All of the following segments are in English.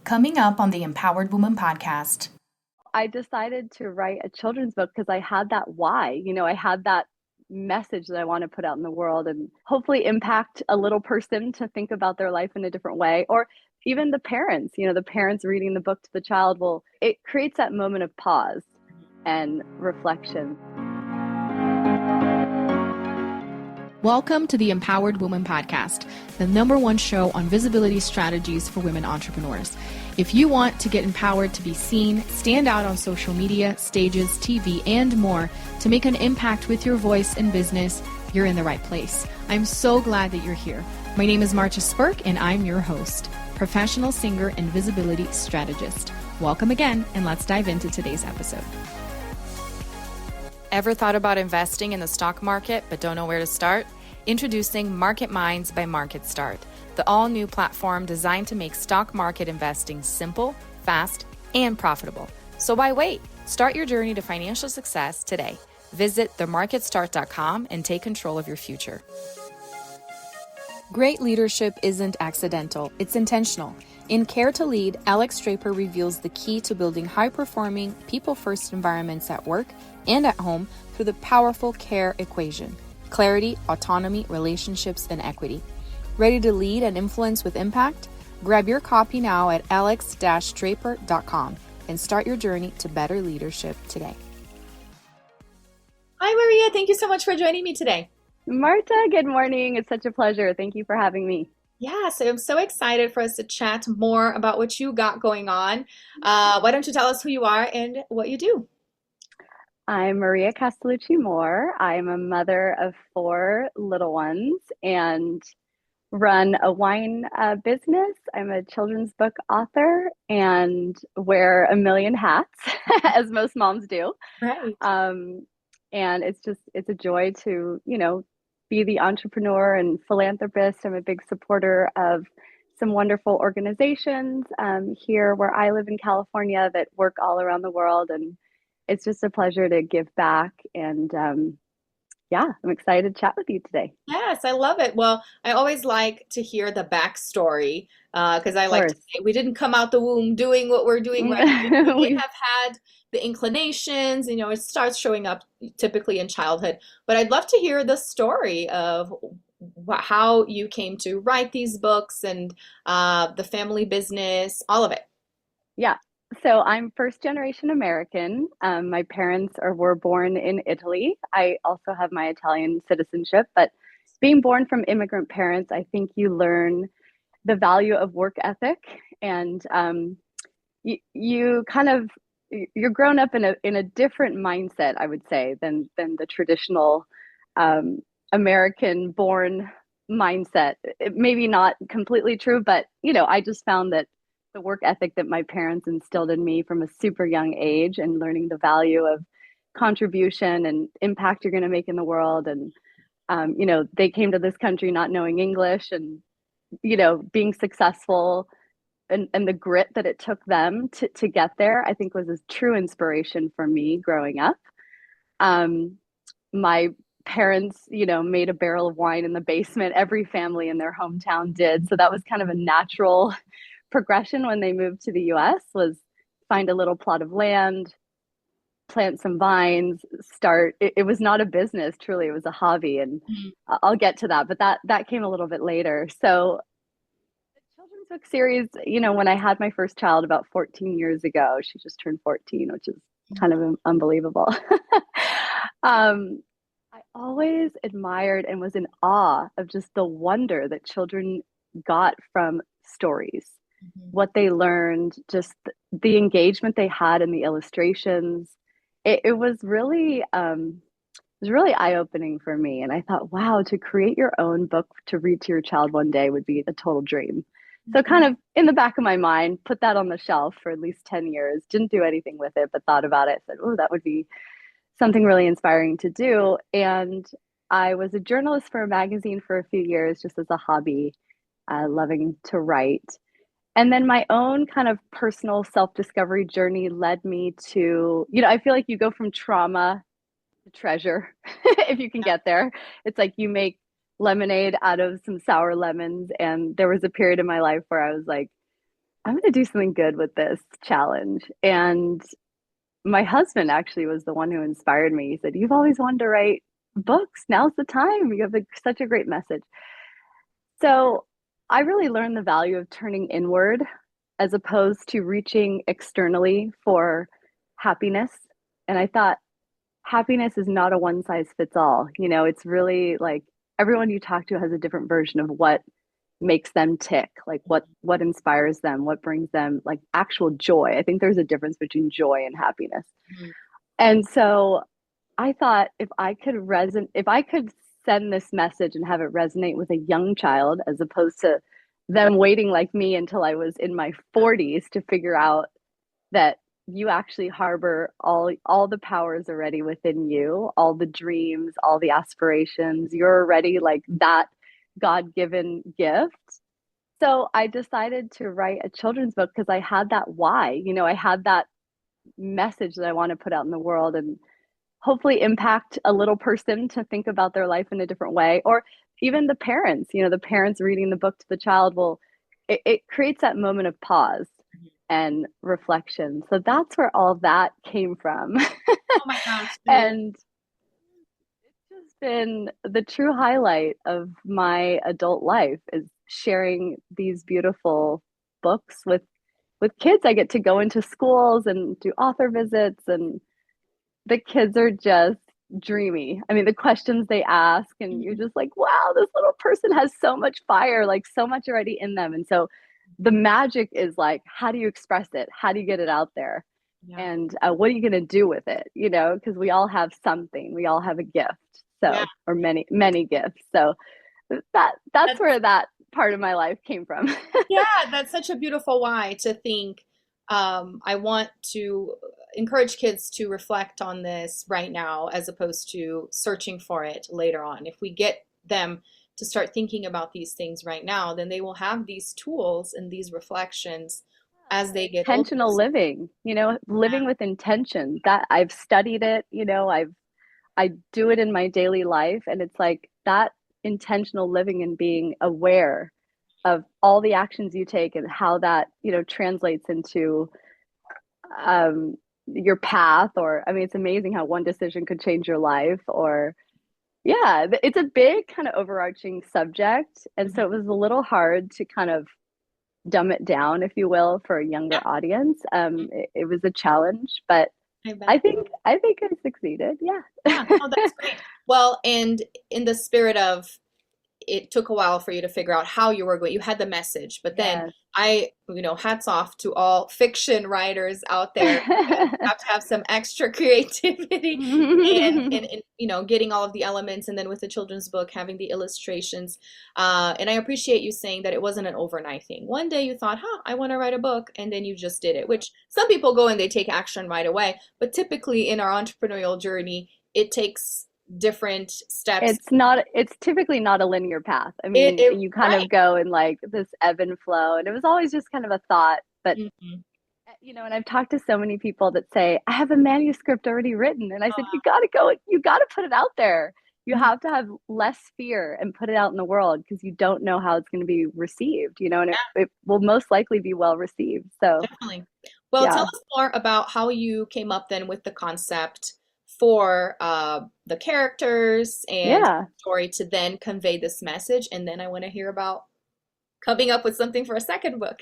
Coming up on the Empowered Woman podcast. I decided to write a children's book because I had that why. I had that message that I want to put out in the world and hopefully impact a little person to think about their life in a different way. Or even the parents, the parents reading the book to the child, it creates that moment of pause and reflection. Welcome to the Empowered Woman podcast, the #1 show on visibility strategies for women entrepreneurs. If you want to get empowered to be seen, stand out on social media, stages, TV, and more to make an impact with your voice and business, you're in the right place. I'm so glad that you're here. My name is Marcia Spurk, and I'm your host, professional singer and visibility strategist. Welcome again, and let's dive into today's episode. Ever thought about investing in the stock market but don't know where to start? Introducing Market Minds by Market Start, the all-new platform designed to make stock market investing simple, fast, and profitable. So why wait? Start your journey to financial success today. Visit themarketstart.com and take control of your future. Great leadership isn't accidental, it's intentional. In Care to Lead, Alex Draper reveals the key to building high-performing, people-first environments at work and at home through the powerful CARE equation: clarity, autonomy, relationships, and equity. Ready to lead and influence with impact? Grab your copy now at alex-draper.com and start your journey to better leadership today. Hi, Maria. Thank you so much for joining me today. Marta, good morning. It's such a pleasure. Thank you for having me. Yeah, so I'm so excited for us to chat more about what you got going on. Why don't you tell us who you are and what you do? I'm Maria Castellucci Moore. I'm a mother of 4 little ones and run a wine business. I'm a children's book author and wear a million hats, as most moms do. Right. And it's a joy to, be the entrepreneur and philanthropist. I'm a big supporter of some wonderful organizations here where I live in California that work all around the world. And it's just a pleasure to give back. And I'm excited to chat with you today. Yes, I love it. Well, I always like to hear the backstory because I like to say we didn't come out the womb doing what we're doing right now. We have had the inclinations, it starts showing up typically in childhood. But I'd love to hear the story of how you came to write these books and the family business, all of it. Yeah. So I'm first generation American. My parents were born in Italy. I also have my Italian citizenship, but being born from immigrant parents, I think you learn the value of work ethic, and you're grown up in a different mindset, I would say, than the traditional American born mindset. It maybe not completely true, but I just found that the work ethic that my parents instilled in me from a super young age, and learning the value of contribution and impact you're going to make in the world. And, they came to this country not knowing English, and, being successful and the grit that it took them to get there, I think was a true inspiration for me growing up. My parents, made a barrel of wine in the basement. Every family in their hometown did. So that was kind of a natural progression when they moved to the US, was find a little plot of land, plant some vines, it was not a business, truly it was a hobby, and I'll get to that, but that came a little bit later. So the children's book series, when I had my first child about 14 years ago, she just turned 14, which is kind of unbelievable. I always admired and was in awe of just the wonder that children got from stories. What they learned, just the engagement they had in the illustrations. It was really eye-opening for me. And I thought, wow, to create your own book to read to your child one day would be a total dream. So kind of in the back of my mind, put that on the shelf for at least 10 years, didn't do anything with it, but thought about it, said, oh, that would be something really inspiring to do. And I was a journalist for a magazine for a few years, just as a hobby, loving to write. And then my own kind of personal self-discovery journey led me to, I feel like you go from trauma to treasure, if you can get there. It's like you make lemonade out of some sour lemons. And there was a period in my life where I was like, I'm going to do something good with this challenge. And my husband actually was the one who inspired me. He said, "You've always wanted to write books. Now's the time. You have such a great message." So I really learned the value of turning inward as opposed to reaching externally for happiness. And I thought happiness is not a one size fits all. It's really like everyone you talk to has a different version of what makes them tick, like what inspires them, what brings them like actual joy. I think there's a difference between joy and happiness. Mhm. And so I thought if I could send this message and have it resonate with a young child as opposed to them waiting like me until I was in my 40s to figure out that you actually harbor all the powers already within you, all the dreams, all the aspirations. You're already like that God-given gift. So I decided to write a children's book because I had that why. I had that message that I want to put out in the world and hopefully impact a little person to think about their life in a different way, or even the parents. The parents reading the book to the child it creates that moment of pause and reflection. So that's where all that came from. Oh my gosh. And it's just been the true highlight of my adult life is sharing these beautiful books with kids. I get to go into schools and do author visits, and the kids are just dreamy. I mean, the questions they ask, and you're just like, wow, this little person has so much fire, like so much already in them. And so the magic is like, how do you express it? How do you get it out there? Yeah. And what are you going to do with it? Because we all have something, we all have a gift. So, Yeah. or many gifts. So that's where that part of my life came from. Yeah, that's such a beautiful why to think. I want to encourage kids to reflect on this right now as opposed to searching for it later on. If we get them to start thinking about these things right now, then they will have these tools and these reflections as they get Intentional older. living, living with intention. That I've studied it, I do it in my daily life, and it's like that intentional living and being aware of all the actions you take and how that translates into your path. Or I mean, it's amazing how one decision could change your life. Or yeah, it's a big kind of overarching subject, and so it was a little hard to kind of dumb it down, if you will, for a younger audience. It was a challenge, but I think I succeeded. Yeah. Yeah, oh, that's great. Well, and in the spirit of it took a while for you to figure out how you were going. You had the message, but then hats off to all fiction writers out there. You have to have some extra creativity and getting all of the elements, and then with the children's book, having the illustrations. And I appreciate you saying that it wasn't an overnight thing. One day you thought, I want to write a book, and then you just did it, which some people go and they take action right away. But typically in our entrepreneurial journey, it takes different steps. It's typically not a linear path. I mean, you kind of go in like this ebb and flow, and it was always just kind of a thought. But and I've talked to so many people that say, I have a manuscript already written, and I said, you got to put it out there. You have to have less fear and put it out in the world, because you don't know how it's going to be received, and it will most likely be well received. So definitely. Well, tell us more about how you came up then with the concept for the characters and the story to then convey this message. And then I want to hear about coming up with something for a second book.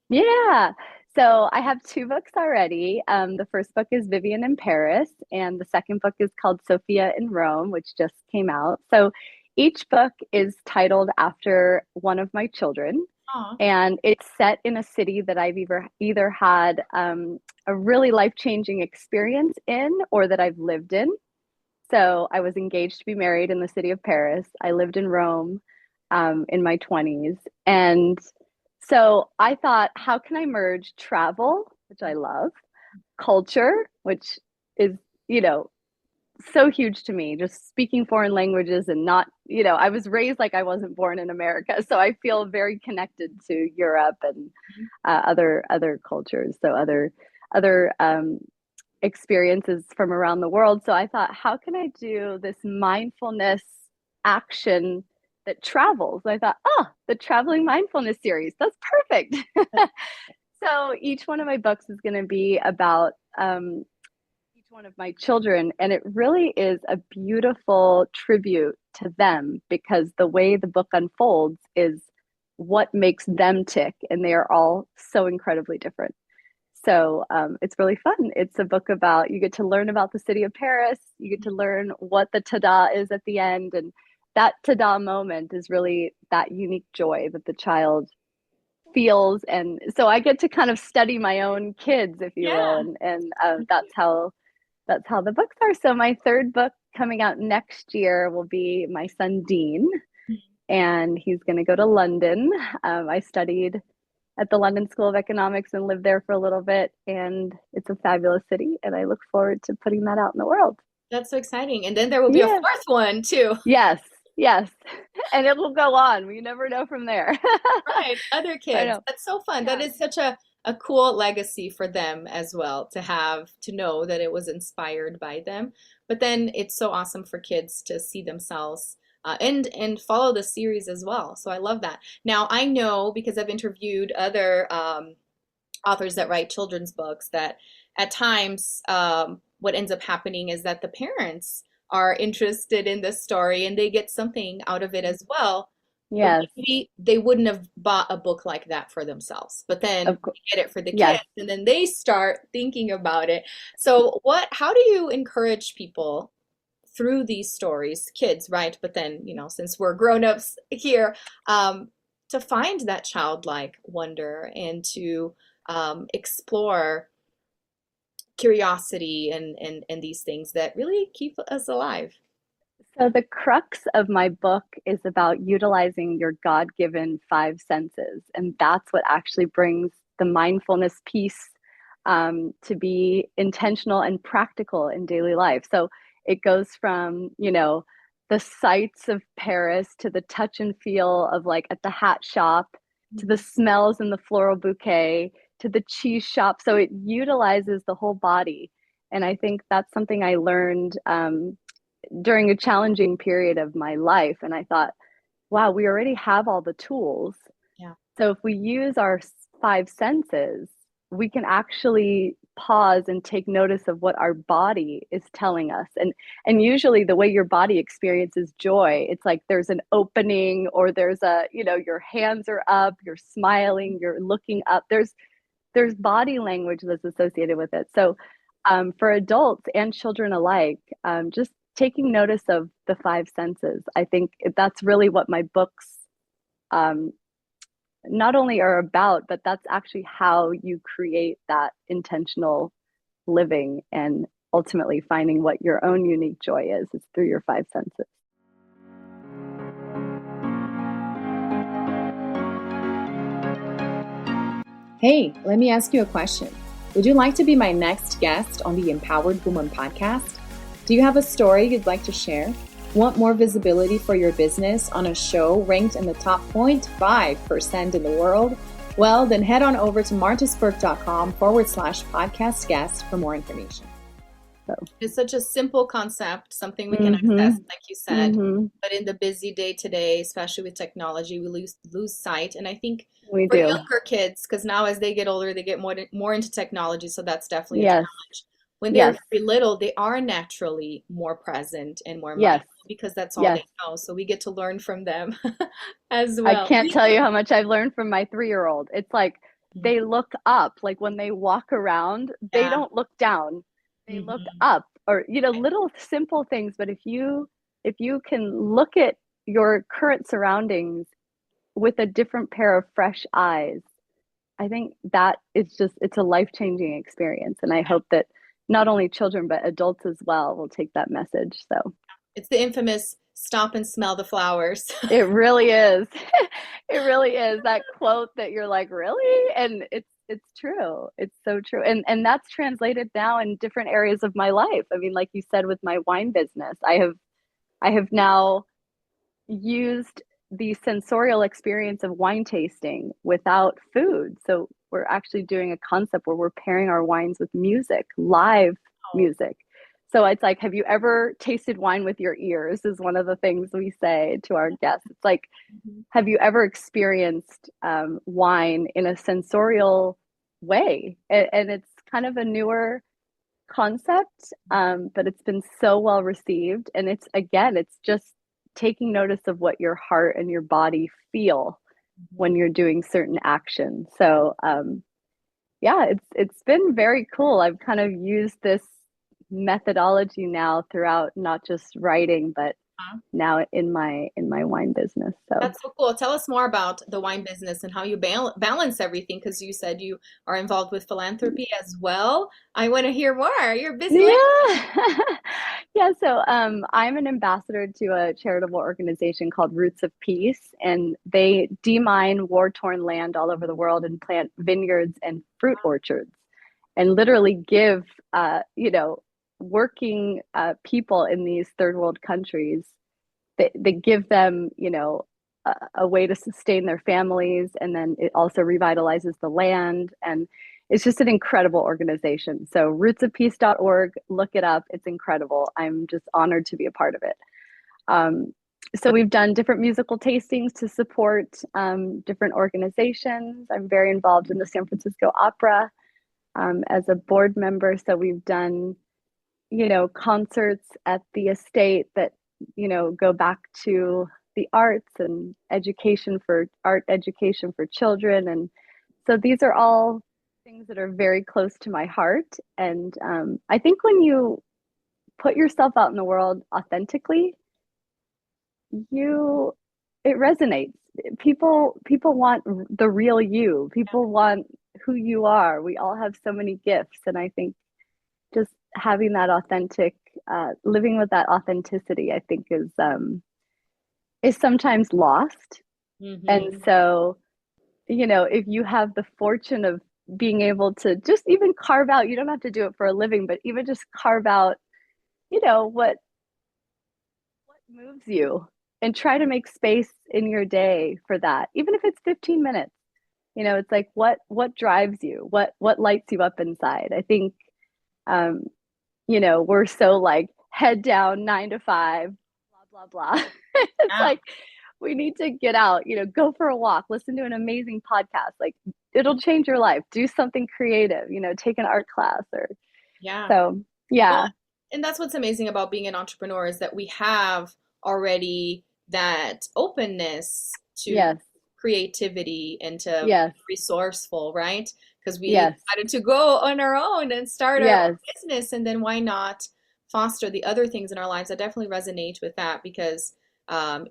Yeah. So I have 2 books already. The first book is Vivian in Paris, and the second book is called Sophia in Rome, which just came out. So each book is titled after one of my children. Aww. And it's set in a city that I've either had a really life-changing experience in, or that I've lived in. So I was engaged to be married in the city of Paris. I lived in Rome in my 20s. And so I thought, how can I merge travel, which I love, culture, which is, so huge to me, just speaking foreign languages, and not, I was raised like I wasn't born in America. So I feel very connected to Europe and other cultures. So other experiences from around the world. So I thought, how can I do this mindfulness action that travels? And I thought, the traveling mindfulness series, that's perfect. So each one of my books is going to be about each one of my children, and it really is a beautiful tribute to them because the way the book unfolds is what makes them tick, and they are all so incredibly different. So it's really fun. It's a book about, you get to learn about the city of Paris, you get to learn what the ta-da is at the end, and that ta-da moment is really that unique joy that the child feels. And so I get to kind of study my own kids, if you will, and that's how the books are. So my third book coming out next year will be my son Dean, and he's going to go to London. I studied at the London School of Economics and lived there for a little bit, and it's a fabulous city, and I look forward to putting that out in the world. That's so exciting. And then there will be a fourth one too. Yes. And it will go on. We never know from there. Right. Other kids. That's so fun. Yeah. That is such a cool legacy for them as well, to know that it was inspired by them. But then it's so awesome for kids to see themselves and follow the series as well. So I love that. Now I know, because I've interviewed other authors that write children's books, that at times what ends up happening is that the parents are interested in the story and they get something out of it as well. Yes. Maybe they wouldn't have bought a book like that for themselves, but then they get it for the kids, and then they start thinking about it. So how do you encourage people through these stories, kids, right? But then, since we're grown-ups here, to find that childlike wonder and to explore curiosity and these things that really keep us alive? So the crux of my book is about utilizing your God-given 5 senses. And that's what actually brings the mindfulness piece to be intentional and practical in daily life. So it goes from, the sights of Paris to the touch and feel of like at the hat shop, to the smells in the floral bouquet, to the cheese shop. So it utilizes the whole body. And I think that's something I learned during a challenging period of my life. And I thought, wow, we already have all the tools. Yeah. So if we use our 5 senses, we can actually pause and take notice of what our body is telling us. And usually the way your body experiences joy, it's like there's an opening, or there's your hands are up, you're smiling, you're looking up. There's body language that's associated with it. So for adults and children alike, just taking notice of the 5 senses. I think that's really what my books not only are about, but that's actually how you create that intentional living and ultimately finding what your own unique joy is. It's through your 5 senses. Hey, let me ask you a question. Would you like to be my next guest on the Empowered Woman podcast? Do you have a story you'd like to share? Want more visibility for your business on a show ranked in the top 0.5% in the world? Well, then head on over to martasburke.com/podcast guest for more information. So it's such a simple concept, something we can access, like you said, but in the busy day today, especially with technology, we lose sight. And I think for younger kids, because now as they get older, they get more into technology. So that's definitely a challenge. When they're very little, they are naturally more present and more mindful because that's all they know. So we get to learn from them as well. I can't tell you how much I've learned from my 3-year-old. It's like they look up, like when they walk around, they don't look down. They look up, or, little simple things. But if you can look at your current surroundings with a different pair of fresh eyes, I think that it's a life-changing experience. And I hope that not only children, but adults as well will take that message. So it's the infamous stop and smell the flowers. It really is. It really is that quote that you're like, really? And it's true. It's so true. And that's translated now in different areas of my life. I mean, like you said, with my wine business, I have now used the sensorial experience of wine tasting without food. So we're actually doing a concept where we're pairing our wines with music, live music. So it's like, have you ever tasted wine with your ears is one of the things we say to our guests. It's like, have you ever experienced wine in a sensorial way. And it's kind of a newer concept, but it's been so well received. And it's just taking notice of what your heart and your body feel when you're doing certain actions. So yeah, it's been very cool. I've kind of used this methodology now throughout not just writing, but now in my wine business. So That's so cool. Tell us more about the wine business and how you balance everything, because you said you are involved with philanthropy as well. I want to hear more. You're a busy lady. yeah. Yeah, so I'm an ambassador to a charitable organization called Roots of Peace, and they demine war-torn land all over the world and plant vineyards and fruit orchards, and literally give, working people in these third world countries, they give them, a way to sustain their families, and then it also revitalizes the land, and it's just an incredible organization. So rootsofpeace.org, look it up. It's incredible. I'm just honored to be a part of it. So we've done different musical tastings to support different organizations. I'm very involved in the San Francisco Opera as a board member. So we've done, concerts at the estate that, go back to the arts and art education for children. And so these are all things that are very close to my heart. And I think when you put yourself out in the world authentically, it resonates. People want the real you. People want who you are. We all have so many gifts, and I think just having that authentic, living with that authenticity, I think is sometimes lost. Mm-hmm. And so, if you have the fortune of being able to just even carve out, you don't have to do it for a living, but even just carve out, what moves you, and try to make space in your day for that, even if it's 15 minutes. It's like what drives you, what lights you up inside. I think we're so like head down 9 to 5, blah blah blah. It's like we need to get out, go for a walk, listen to an amazing podcast. Like, it'll change your life. Do something creative, take an art class, or so yeah. Well, and that's what's amazing about being an entrepreneur, is that we have already that openness to creativity and to be resourceful, right? Because we decided to go on our own and start our own business, and then why not foster the other things in our lives? I definitely resonate with that, because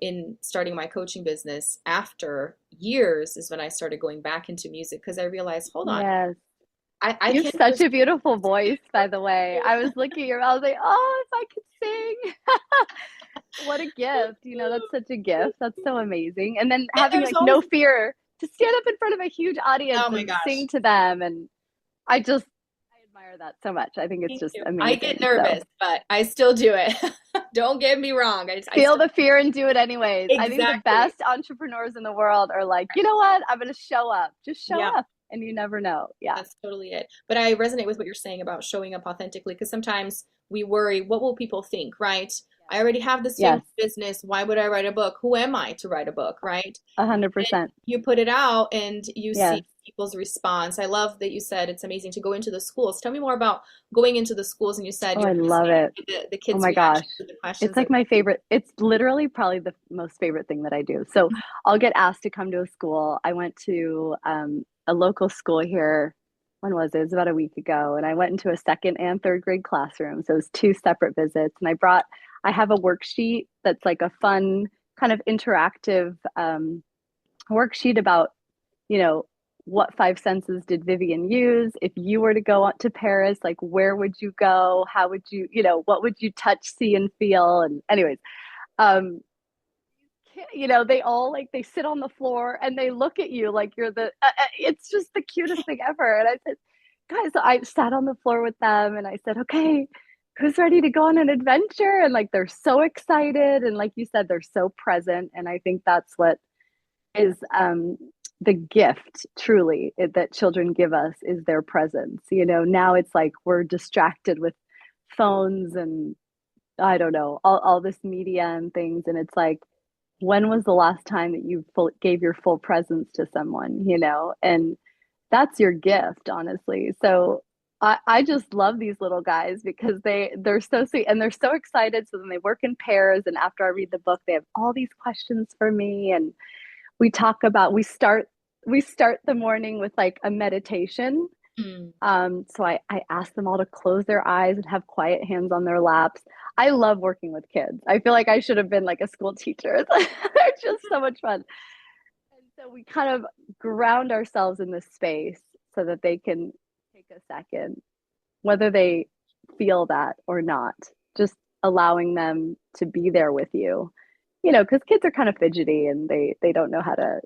in starting my coaching business after years is when I started going back into music, because I realized, hold on, you have such a beautiful voice, by the way. I was looking at your mouth, I was like, oh, if I could sing. What a gift. That's such a gift. That's so amazing. And then having like no fear to stand up in front of a huge audience and sing to them. And I admire that so much. I think it's just amazing. I get nervous, but I still do it. Don't get me wrong. I feel the fear and do it anyways. Exactly. I think the best entrepreneurs in the world are like, you know what? I'm going to show up. Just show up. And you never know. Yeah. That's totally it. But I resonate with what you're saying about showing up authentically, because sometimes we worry, what will people think, right? I already have this business. Why would I write a book? Who am I to write a book, right? 100%. You put it out and you see people's response. I love that you said it's amazing to go into the schools. Tell me more about going into the schools. And you said I love it. The kids' oh my gosh, to the questions. It's like my favorite. It's literally probably the most favorite thing that I do. So I'll get asked to come to a school. I went to a local school here. When was it? It was about a week ago. And I went into a second and third grade classroom. So it was 2 separate visits. And I have a worksheet that's like a fun kind of interactive worksheet about, what 5 senses did Vivian use? If you were to go to Paris, like, where would you go? How would you, what would you touch, see, and feel? And anyways, they all like, they sit on the floor and they look at you like you're it's just the cutest thing ever. And I said, guys, I sat on the floor with them and I said, okay, who's ready to go on an adventure? And like, they're so excited. And like you said, they're so present. And I think that's what is the gift truly that children give us, is their presence. Now it's like we're distracted with phones and I don't know, all this media and things. And it's like, when was the last time that you gave your full presence to someone, And that's your gift, honestly. So I just love these little guys because they're so sweet and they're so excited. So then they work in pairs, and after I read the book, they have all these questions for me, and we start the morning with like a meditation. Mm. So I ask them all to close their eyes and have quiet hands on their laps. I love working with kids. I feel like I should have been like a school teacher. They're just so much fun. And so we kind of ground ourselves in this space so that they can take a second, whether they feel that or not, just allowing them to be there with you, because kids are kind of fidgety and they don't know how to,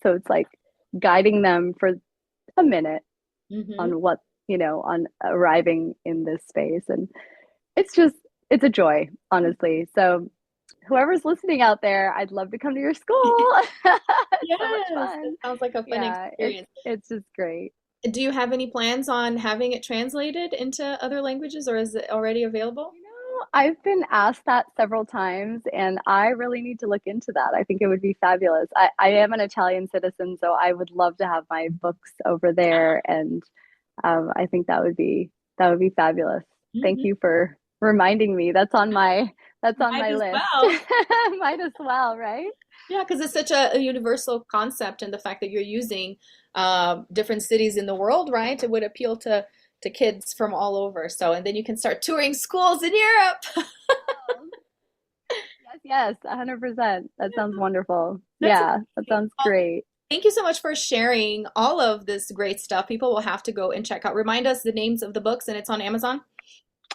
so it's like guiding them for a minute on what, on arriving in this space. And it's a joy, honestly. So whoever's listening out there, I'd love to come to your school. Yes, so much fun. It sounds like a fun experience. It's just great. Do you have any plans on having it translated into other languages, or is it already available? I've been asked that several times, and I really need to look into that. I think it would be fabulous. I am an Italian citizen, so I would love to have my books over there, and I think that would be fabulous. Thank you for reminding me. That's on my list. Well. Might as well, right? Yeah, because it's such a universal concept, and the fact that you're using different cities in the world, right? It would appeal to kids from all over. So, and then you can start touring schools in Europe. Yes, 100%. That sounds wonderful. That sounds great. Thank you so much for sharing all of this great stuff. People will have to go and check out. Remind us the names of the books, and it's on Amazon.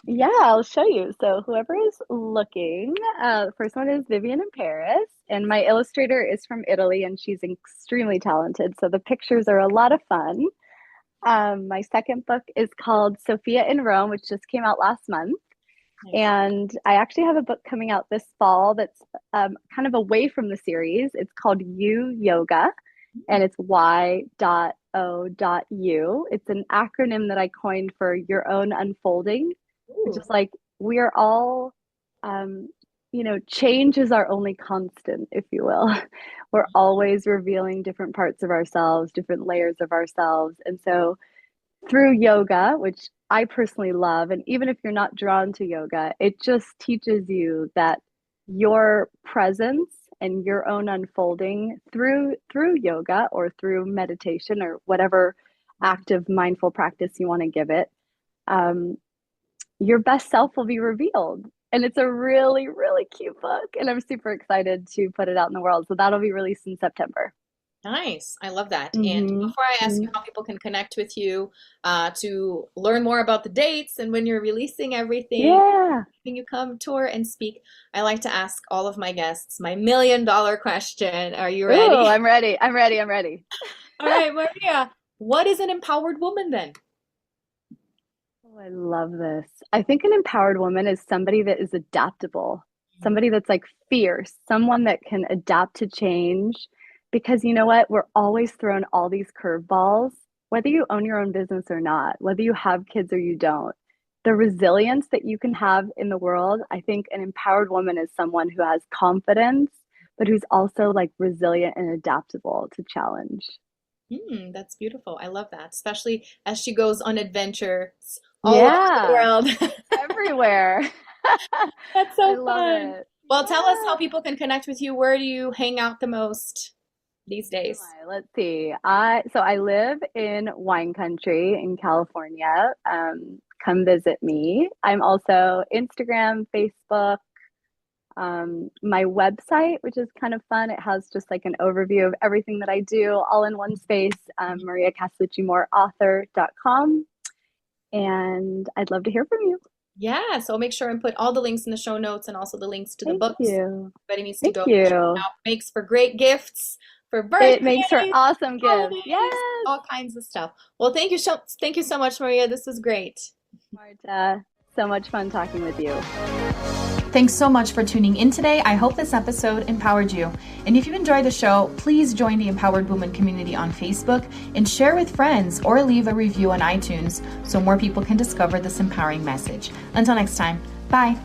Yeah, I'll show you. So whoever is looking, the first one is Vivian in Paris, and my illustrator is from Italy, and she's extremely talented. So the pictures are a lot of fun. My second book is called Sophia in Rome, which just came out last month. Nice. And I actually have a book coming out this fall that's kind of away from the series. It's called You Yoga, and it's Y.O.U. It's an acronym that I coined for Your Own Unfolding. It's just like we are all, change is our only constant, if you will. We're always revealing different parts of ourselves, different layers of ourselves. And so through yoga, which I personally love, and even if you're not drawn to yoga, it just teaches you that your presence and your own unfolding through yoga or through meditation or whatever active mindful practice you want to give it, your best self will be revealed. And it's a really, really cute book. And I'm super excited to put it out in the world. So that'll be released in September. Nice. I love that. And before I ask you how people can connect with you to learn more about the dates and when you're releasing everything, when you come tour and speak, I like to ask all of my guests my $1 million question. Are you ready? Ooh, I'm ready. All right, Maria, what is an empowered woman then? Oh, I love this. I think an empowered woman is somebody that is adaptable, somebody that's like fierce, someone that can adapt to change. Because you know what? We're always thrown all these curveballs, whether you own your own business or not, whether you have kids or you don't. The resilience that you can have in the world, I think an empowered woman is someone who has confidence, but who's also like resilient and adaptable to challenge. That's beautiful. I love that, especially as she goes on adventures all over the world. Everywhere. That's so fun. Well, tell us how people can connect with you. Where do you hang out the most these days? Let's see. So I live in wine country in California. Come visit me. I'm also Instagram, Facebook, my website, which is kind of fun. It has just like an overview of everything that I do all in one space, Maria Castellucci Moore author.com. And I'd love to hear from you. Yeah, so make sure and put all the links in the show notes and also the links to the books. Everybody needs to go. It makes for great gifts for birthdays. It makes for awesome gifts. Yes, all kinds of stuff. Well, thank you so much, Maria. This was great. Marta, so much fun talking with you. Thanks so much for tuning in today. I hope this episode empowered you. And if you enjoyed the show, please join the Empowered Woman community on Facebook and share with friends or leave a review on iTunes so more people can discover this empowering message. Until next time, bye.